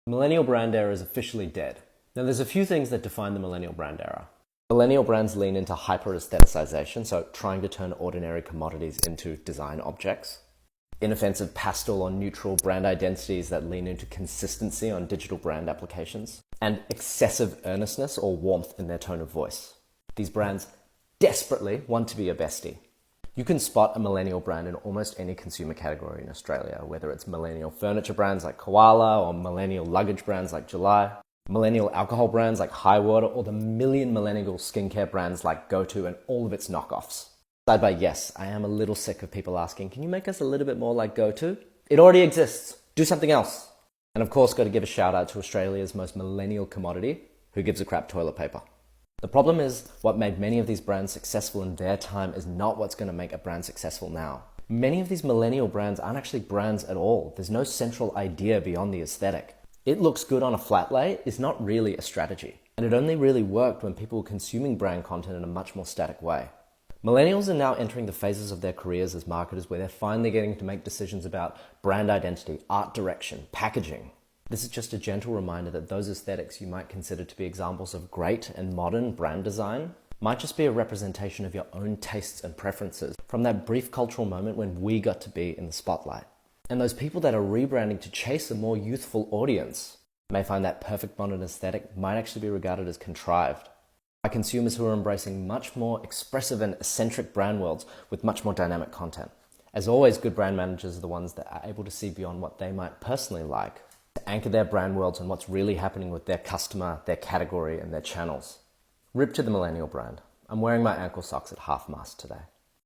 Millennial brand era is officially dead. Now, there's a few things that define the millennial brand era. Millennial brands lean into hyper-aestheticization, so trying to turn ordinary commodities into design objects. Inoffensive pastel or neutral brand identities that lean into consistency on digital brand applications. And excessive earnestness or warmth in their tone of voice. These brands desperately want to be a bestie. You can spot a millennial brand in almost any consumer category in Australia, whether it's millennial furniture brands like Koala or millennial luggage brands like July, millennial alcohol brands like Highwater, or the million millennial skincare brands like GoTo and all of its knockoffs. Side by yes, I am a little sick of people asking, can you make us a little bit more like GoTo? It already exists. Do something else. And of course, got to give a shout out to Australia's most millennial commodity, who gives a crap toilet paper. The problem is, what made many of these brands successful in their time is not what's going to make a brand successful now. Many of these millennial brands aren't actually brands at all. There's no central idea beyond the aesthetic. It looks good on a flat lay is not really a strategy. And it only really worked when people were consuming brand content in a much more static way. Millennials are now entering the phases of their careers as marketers where they're finally getting to make decisions about brand identity, art direction, packaging. This is just a gentle reminder that those aesthetics you might consider to be examples of great and modern brand design might just be a representation of your own tastes and preferences from that brief cultural moment when we got to be in the spotlight. And those people that are rebranding to chase a more youthful audience may find that perfect modern aesthetic might actually be regarded as contrived by consumers who are embracing much more expressive and eccentric brand worlds with much more dynamic content. As always, good brand managers are the ones that are able to see beyond what they might personally like, to anchor their brand worlds on what's really happening with their customer, their category, and their channels. Rip to the millennial brand. I'm wearing my ankle socks at half-mast today.